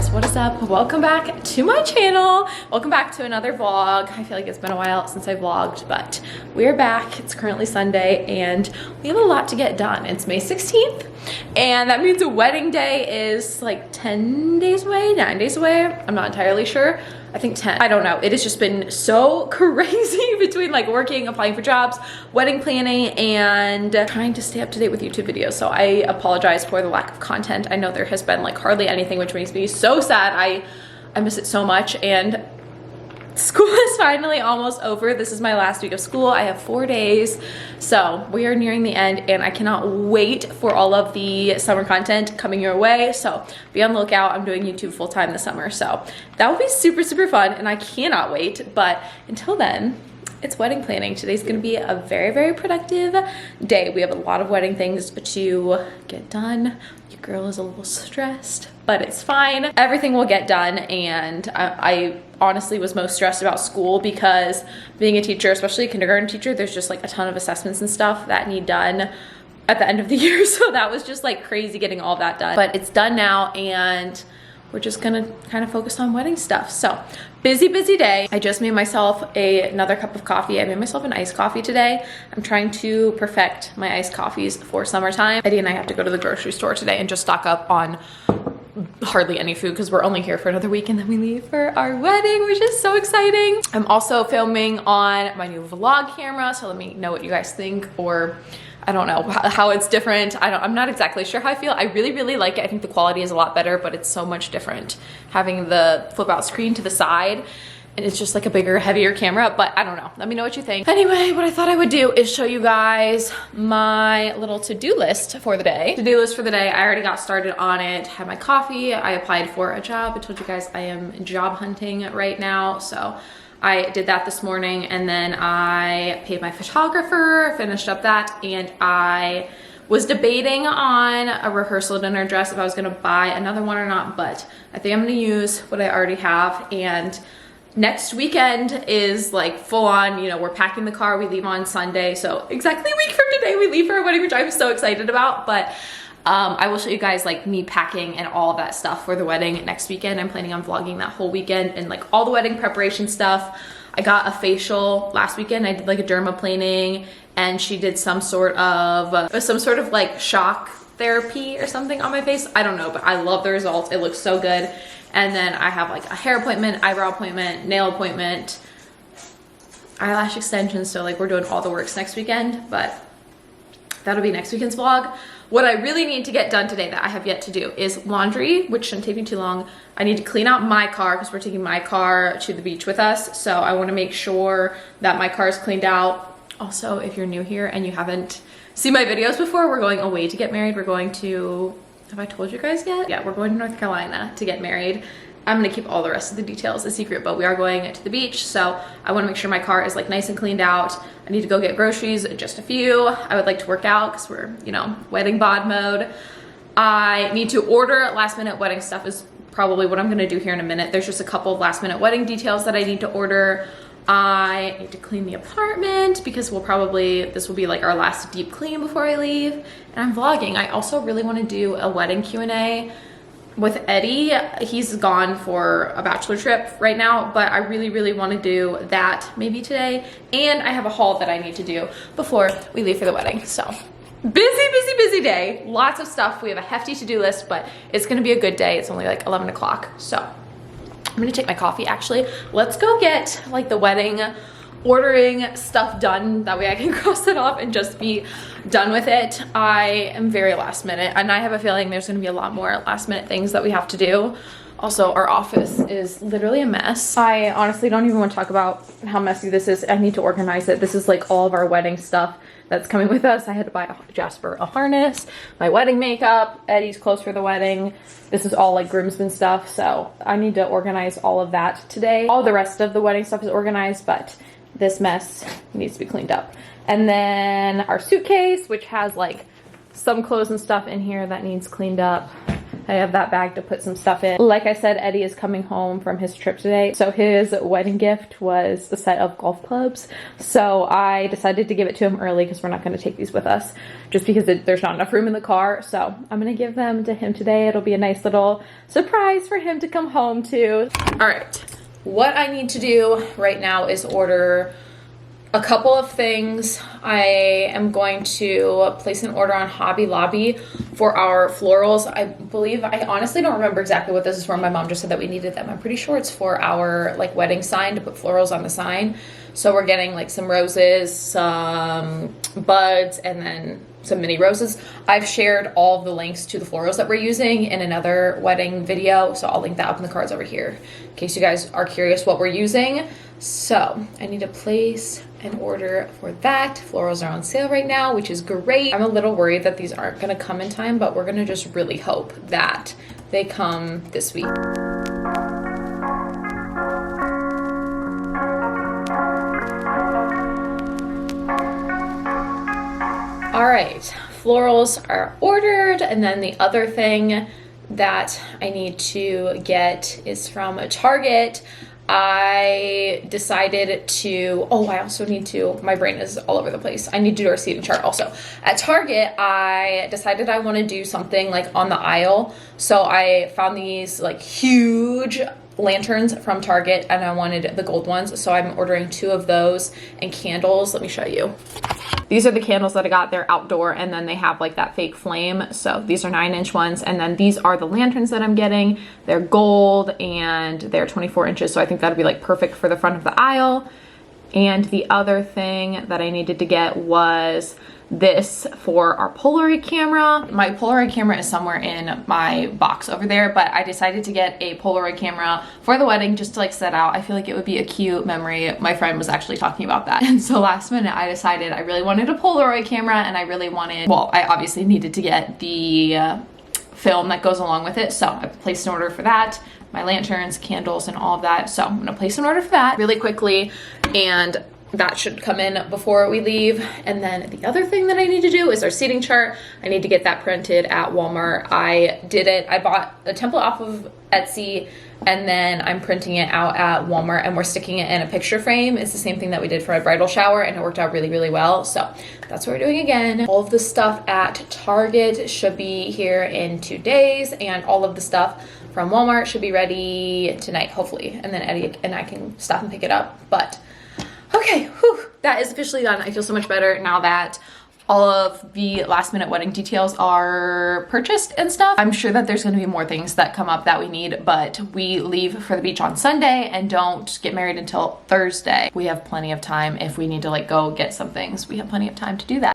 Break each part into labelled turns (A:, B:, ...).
A: guys, what is up? Welcome back to my channel. Welcome back to another vlog. I feel like it's been a while since I vlogged, but we're back. It's currently Sunday and we have a lot to get done. It's May 16th and that means a wedding day is like 10 days away, 9 days away. I'm not entirely sure. I think 10. I don't know. It has just been so crazy between like working, applying for jobs, wedding planning, and trying to stay up to date with YouTube videos. So I apologize for the lack of content. I know there has been like hardly anything, which makes me so sad. I miss it so much. And school is finally almost over. This is my last week of school. I have 4 days. So we are nearing the end and I cannot wait for all of the summer content coming your way. So be on the lookout. I'm doing YouTube full time this summer. So that will be super, super fun and I cannot wait. But until then, it's wedding planning. Today's gonna be a very, very productive day. We have a lot of wedding things to get done. Your girl is a little stressed, but it's fine. Everything will get done. And I honestly was most stressed about school because being a teacher, especially a kindergarten teacher, there's just like a ton of assessments and stuff that need done at the end of the year. So that was just like crazy getting all of that done. But it's done now and we're just gonna kind of focus on wedding stuff. So busy, busy day. I just made myself another cup of coffee. I made myself an iced coffee today. I'm trying to perfect my iced coffees for summertime. Eddie and I have to go to the grocery store today and just stock up on hardly any food because we're only here for another week and then we leave for our wedding, which is so exciting. I'm also filming on my new vlog camera, so let me know what you guys think, or I don't know how it's different. I'm not exactly sure how I feel. I really, really like it. I think the quality is a lot better, but it's so much different having the flip out screen to the side. And it's just like a bigger, heavier camera, but I don't know. Let me know what you think. Anyway, what I thought I would do is show you guys my little to-do list for the day. To-do list for the day, I already got started on it. Had my coffee, I applied for a job. I told you guys I am job hunting right now. So I did that this morning and then I paid my photographer, finished up that, and I was debating on a rehearsal dinner dress if I was gonna buy another one or not, but I think I'm gonna use what I already have. And next weekend is like full on, you know, we're packing the car, we leave on Sunday. So exactly a week from today, we leave for our wedding, which I'm so excited about. But I will show you guys like me packing and all of that stuff for the wedding next weekend. I'm planning on vlogging that whole weekend and like all the wedding preparation stuff. I got a facial last weekend. I did like a dermaplaning and she did some sort of like shock therapy or something on my face. I don't know, but I love the results. It looks so good. And then I have like a hair appointment, eyebrow appointment, nail appointment, eyelash extensions. So like we're doing all the works next weekend, but that'll be next weekend's vlog. What I really need to get done today that I have yet to do is laundry, which shouldn't take me too long. I need to clean out my car because we're taking my car to the beach with us. So I want to make sure that my car is cleaned out. Also, if you're new here and you haven't seen my videos before, we're going away to get married. We're going to, have I told you guys yet? Yeah, we're going to North Carolina to get married. I'm gonna keep all the rest of the details a secret, but we are going to the beach. So I wanna make sure my car is like nice and cleaned out. I need to go get groceries, just a few. I would like to work out because we're, you know, wedding bod mode. I need to order last minute wedding stuff is probably what I'm gonna do here in a minute. There's just a couple of last minute wedding details that I need to order. I need to clean the apartment because this will be like our last deep clean before I leave. And I'm vlogging. I also really wanna do a wedding Q&A with Eddie. He's gone for a bachelor trip right now, but I really, really want to do that maybe today. And I have a haul that I need to do before we leave for the wedding. So busy, busy, busy day. Lots of stuff. We have a hefty to-do list, but it's going to be a good day. It's only like 11 o'clock. So I'm going to take my coffee actually. Let's go get like the wedding ordering stuff done. That way I can cross it off and just be done with it. I am very last minute and I have a feeling there's gonna be a lot more last minute things that we have to do. Also, our office is literally a mess. I honestly don't even want to talk about how messy this is. I need to organize it. This is like all of our wedding stuff that's coming with us. I had to buy Jasper a harness, my wedding makeup, Eddie's clothes for the wedding. This is all like groomsmen stuff. So I need to organize all of that today. All the rest of the wedding stuff is organized, but this mess needs to be cleaned up. And then our suitcase, which has like some clothes and stuff in here that needs cleaned up. I have that bag to put some stuff in. Like I said, Eddie is coming home from his trip today. So his wedding gift was a set of golf clubs. So I decided to give it to him early because we're not going to take these with us just because there's not enough room in the car. So I'm going to give them to him today. It'll be a nice little surprise for him to come home to. All right. What I need to do right now is order a couple of things. I am going to place an order on Hobby Lobby for our florals. I believe, I honestly don't remember exactly what this is for. My mom just said that we needed them. I'm pretty sure it's for our like wedding sign, to put florals on the sign. So we're getting like some roses, some buds, and then some mini roses. I've shared all the links to the florals that we're using in another wedding video, so I'll link that up in the cards over here in case you guys are curious what we're using. So I need to place an order for that. Florals are on sale right now, which is great. I'm a little worried that these aren't gonna come in time, but we're gonna just really hope that they come this week. All right, florals are ordered, and then the other thing that I need to get is from Target. I decided to, I also need to, my brain is all over the place. I need to do our seating chart also. At Target, I decided I want to do something like on the aisle. So I found these like huge lanterns from Target, and I wanted the gold ones. So I'm ordering 2 of those, and candles. Let me show you. These are the candles that I got. They're outdoor, and then they have like that fake flame. So these are 9-inch ones, and then these are the lanterns that I'm getting. They're gold and they're 24 inches. So I think that'd be like perfect for the front of the aisle. And the other thing that I needed to get was this for our Polaroid camera. My Polaroid camera is somewhere in my box over there, but I decided to get a Polaroid camera for the wedding just to like set out. I feel like it would be a cute memory. My friend was actually talking about that. And so last minute I decided I really wanted a Polaroid camera, and I really wanted, well, I obviously needed to get the film that goes along with it. So I placed an order for that, my lanterns, candles, and all of that. So I'm gonna place an order for that really quickly, and that should come in before we leave. And then the other thing that I need to do is our seating chart. I need to get that printed at Walmart. I did it. I bought a template off of Etsy, and then I'm printing it out at Walmart, and we're sticking it in a picture frame. It's the same thing that we did for my bridal shower, and it worked out really, really well. So that's what we're doing again. All of the stuff at Target should be here in 2 days, and all of the stuff from Walmart should be ready tonight, hopefully. And then Eddie and I can stop and pick it up. But okay, whew, that is officially done. I feel so much better now that all of the last minute wedding details are purchased and stuff. I'm sure that there's gonna be more things that come up that we need, but we leave for the beach on Sunday and don't get married until Thursday. We have plenty of time. If we need to like go get some things, we have plenty of time to do that.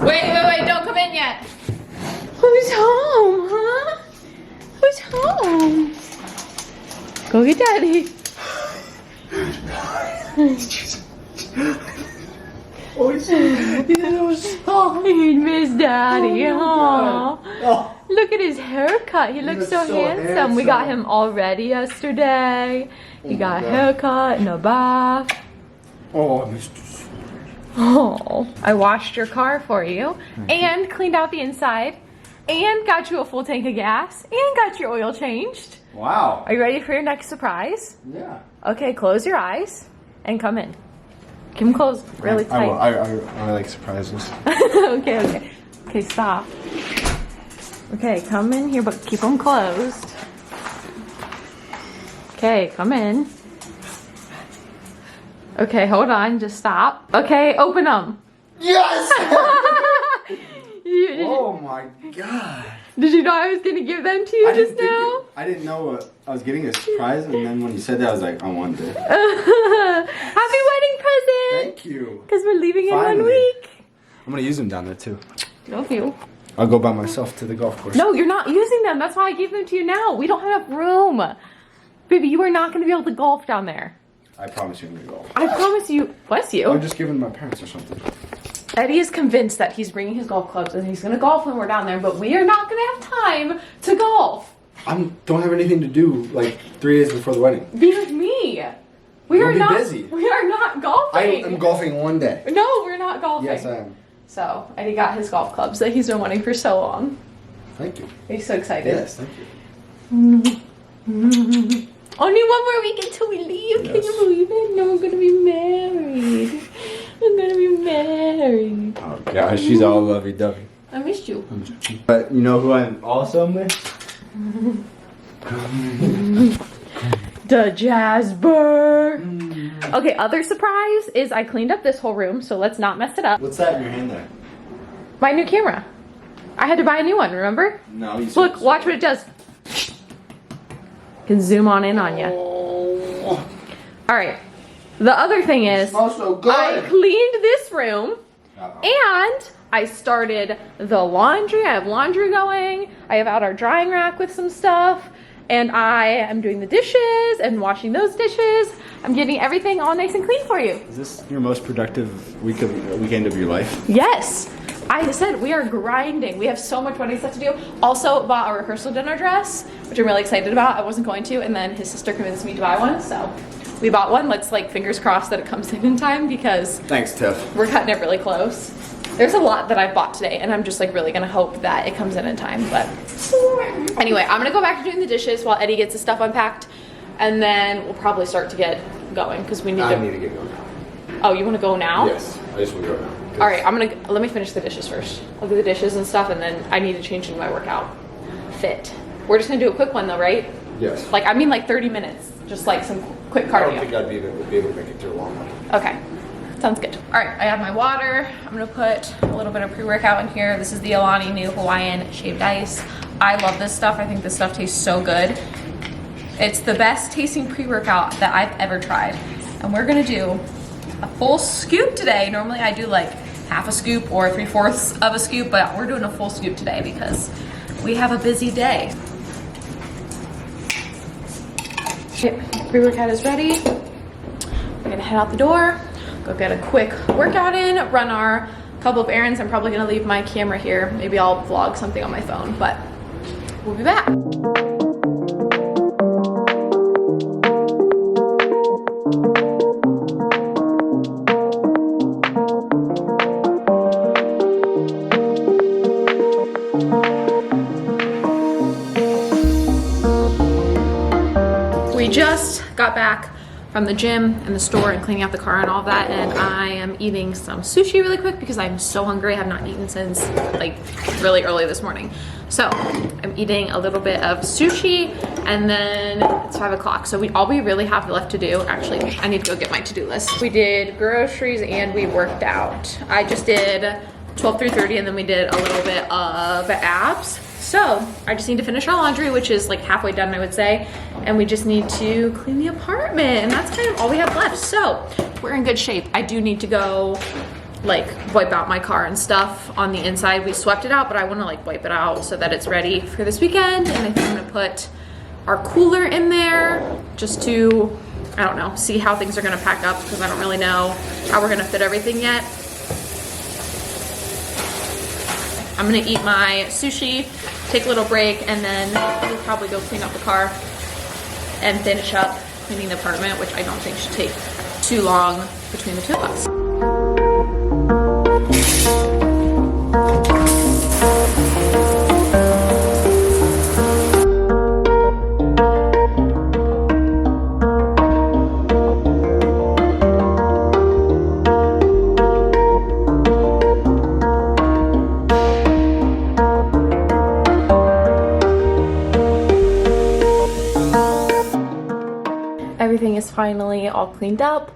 A: Wait, don't come in yet. Who's home, huh? Who's home? Go get Daddy. Oh, he missed Daddy, huh? Oh. Look at his haircut. He looks so handsome. We got him all ready yesterday. He got a haircut and a bath.
B: Oh, I missed you.
A: Oh, I washed your car for you and cleaned out the inside and got you a full tank of gas and got your oil changed.
B: Wow.
A: Are you ready for your next surprise?
B: Yeah.
A: Okay, close your eyes and come in. Keep them closed really tight.
B: I like surprises.
A: Okay. Okay, stop. Okay, come in here, but keep them closed. Okay, come in. Okay, hold on, just stop. Okay, open them.
B: Yes! Oh my god.
A: Did you know I was gonna give them to you just now?
B: I didn't know I was getting a surprise, and then when you said that, I was like, I want it.
A: Happy wedding present!
B: Thank you.
A: Because we're leaving in 1 week.
B: I'm gonna use them down there too.
A: Love you.
B: I'll go by myself to the golf course.
A: No, you're not using them. That's why I gave them to you now. We don't have enough room. Baby, you are not gonna be able to golf down there.
B: I promise you I'm gonna go.
A: I promise you, bless you.
B: I'm just giving my parents or something.
A: Eddie is convinced that he's bringing his golf clubs and he's gonna golf when we're down there, but we are not gonna have time to golf.
B: I don't have anything to do like 3 days before the wedding.
A: Be with me. We
B: You'll
A: are
B: be
A: not
B: busy.
A: We are not golfing.
B: I'm golfing one day.
A: No, we're not golfing.
B: Yes, I am.
A: So Eddie got his golf clubs that he's been wanting for so long.
B: Thank you.
A: He's so excited.
B: Yes, thank you.
A: Only one more week until we leave.
B: Yes.
A: Can you believe it? No, I'm gonna be married. I'm gonna be married.
B: Oh gosh, she's all lovey-dovey.
A: I missed you.
B: But you know who I'm also with?
A: The Jasper. Okay, other surprise is I cleaned up this whole room, so let's not mess it up.
B: What's that in your hand there?
A: My new camera. I had to buy a new one, remember?
B: No, you
A: Look, watch what it does. Can zoom on in on you.
B: Oh,
A: All right. The other thing is,
B: smells so good.
A: I cleaned this room
B: Uh-oh.
A: and I started the laundry. I have laundry going. I have out our drying rack with some stuff. And I am doing the dishes and washing those dishes. I'm getting everything all nice and clean for you.
B: Is this your most productive weekend of your life?
A: Yes. I said we are grinding. We have so much wedding stuff to do. Also bought a rehearsal dinner dress, which I'm really excited about. I wasn't going to, and then his sister convinced me to buy one, so we bought one. Let's like fingers crossed that it comes in time because
B: Thanks, Tiff.
A: we're cutting it really close. There's a lot that I've bought today, and I'm just like really gonna hope that it comes in time. But anyway, I'm gonna go back to doing the dishes while Eddie gets his stuff unpacked, and then we'll probably start to get going because we need
B: I
A: to.
B: need to get going now.
A: Oh, you want to go now?
B: Yes, I just want to go now.
A: All right, let me finish the dishes first. I'll do the dishes and stuff, and then I need to change into my workout fit. We're just gonna do a quick one though, right?
B: Yes.
A: Like, I mean like 30 minutes, just like some quick
B: I don't
A: cardio.
B: think I'd be able to make it through a long one.
A: Okay, sounds good. All right, I have my water. I'm gonna put a little bit of pre-workout in here. This is the Alani New Hawaiian Shaved Ice. I love this stuff. I think this stuff tastes so good. It's the best tasting pre-workout that I've ever tried. And we're gonna do a full scoop today. Normally I do like half a scoop or 3/4 of a scoop, but we're doing a full scoop today because we have a busy day. Okay, pre-workout is ready. We're gonna head out the door, go get a quick workout in, run our couple of errands. I'm probably gonna leave my camera here. Maybe I'll vlog something on my phone, but we'll be back. We just got back from the gym and the store and cleaning out the car and all that, and I am eating some sushi really quick because I'm so hungry. I have not eaten since like really early this morning. So I'm eating a little bit of sushi, and then it's 5 o'clock. So all we really have left to do, actually, I need to go get my to-do list. We did groceries and we worked out. I just did 12 through 30, and then we did a little bit of abs. So I just need to finish our laundry, which is like halfway done, I would say. And we just need to clean the apartment, and that's kind of all we have left. So we're in good shape. I do need to go like wipe out my car and stuff on the inside. We swept it out, but I want to like wipe it out so that it's ready for this weekend. And I think I'm gonna put our cooler in there just to, I don't know, see how things are gonna pack up because I don't really know how we're gonna fit everything yet. I'm gonna eat my sushi, take a little break, and then we'll probably go clean up the car and finish up cleaning the apartment, which I don't think should take too long between the two of us. Everything is finally all cleaned up.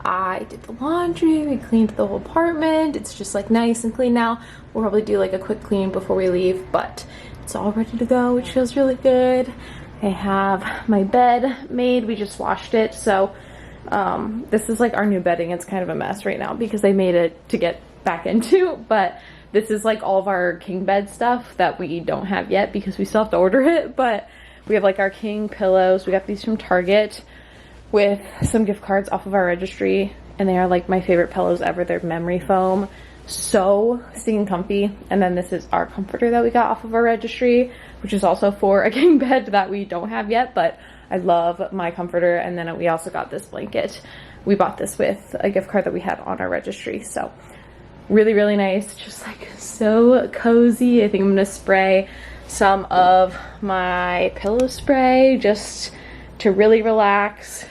A: I did the laundry, we cleaned the whole apartment. It's just like nice and clean now. We'll probably do like a quick clean before we leave, but it's all ready to go, which feels really good. I have my bed made, we just washed it. So this is like our new bedding. It's kind of a mess right now because they made it to get back into, but this is like all of our king bed stuff that we don't have yet because we still have to order it. But we have like our king pillows. We got these from Target. with some gift cards off of our registry, and they are like my favorite pillows ever. They're memory foam, so stinking comfy. And then this is our comforter that we got off of our registry, which is also for a king bed that we don't have yet, but I love my comforter. And then we also got this blanket. We bought this with a gift card that we had on our registry, so really, really nice. Just like so cozy. I think I'm gonna spray some of my pillow spray just to really relax.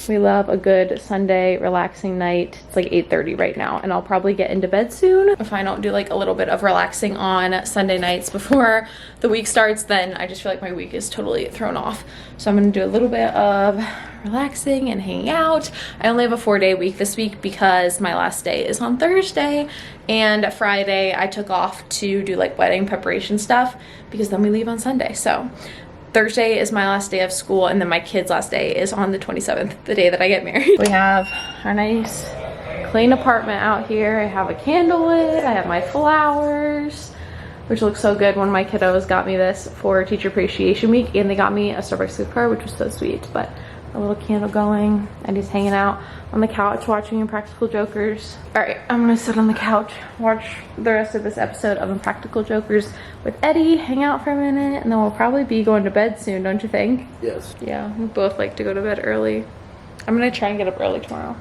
A: We love a good Sunday relaxing night. It's like 8:30 right now, and I'll probably get into bed soon. If I don't do like a little bit of relaxing on Sunday nights before the week starts, then I just feel like my week is totally thrown off. So I'm gonna do a little bit of relaxing and hanging out. I only have a 4-day week this week because my last day is on Thursday, and Friday I took off to do like wedding preparation stuff because then we leave on Sunday. So Thursday is my last day of school, and then my kid's last day is on the 27th, the day that I get married. We have our nice clean apartment out here. I have a candle lit, I have my flowers, which looks so good. One of my kiddos got me this for Teacher Appreciation Week, and they got me a Starbucks gift card, which was so sweet. But a little candle going, and he's hanging out on the couch watching Impractical Jokers. All right, I'm gonna sit on the couch, watch the rest of this episode of Impractical Jokers with Eddie, hang out for a minute, and then we'll probably be going to bed soon, don't you think?
B: Yes.
A: Yeah, we both like to go to bed early. I'm gonna try and get up early tomorrow.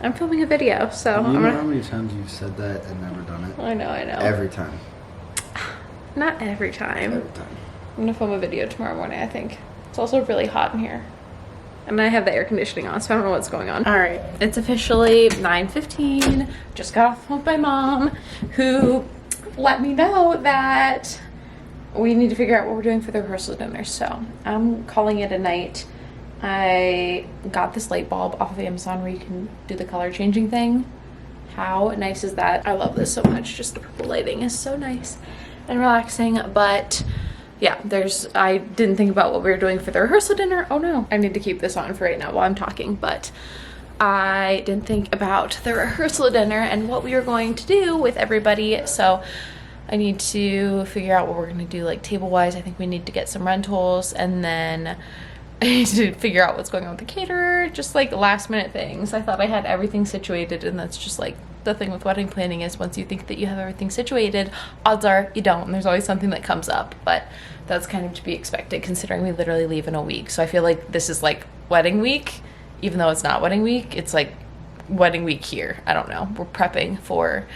A: I'm filming a video, so
B: You know how many times you've said that and never done it?
A: I know.
B: Every time.
A: Not every time.
B: Every time.
A: I'm gonna film a video tomorrow morning, I think. It's also really hot in here. And I have the air conditioning on, so I don't know what's going on. All right, it's officially 9:15. Just got off with my mom, who let me know that we need to figure out what we're doing for the rehearsal dinner. So I'm calling it a night. I got this light bulb off of Amazon where you can do the color changing thing. How nice is that? I love this so much. Just the purple lighting is so nice and relaxing. But yeah, I didn't think about what we were doing for the rehearsal dinner. Oh no, I need to keep this on for right now while I'm talking, but I didn't think about the rehearsal dinner and what we were going to do with everybody. So I need to figure out what we're gonna do like table wise. I think we need to get some rentals, and then I need to figure out what's going on with the caterer, just like last minute things. I thought I had everything situated, and that's just like the thing with wedding planning is once you think that you have everything situated, odds are you don't, and there's always something that comes up. But that's kind of to be expected considering we literally leave in a week. So I feel like this is like wedding week, even though it's not wedding week. It's like wedding week here. I don't know. We're prepping for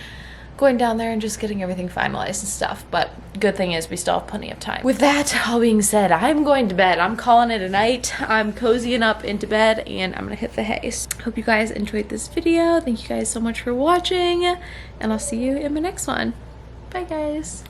A: going down there and just getting everything finalized and stuff. But good thing is we still have plenty of time. With that all being said, I'm going to bed. I'm calling it a night. I'm cozying up into bed, and I'm gonna hit the hay. Hope you guys enjoyed this video. Thank you guys so much for watching, and I'll see you in my next one. Bye guys.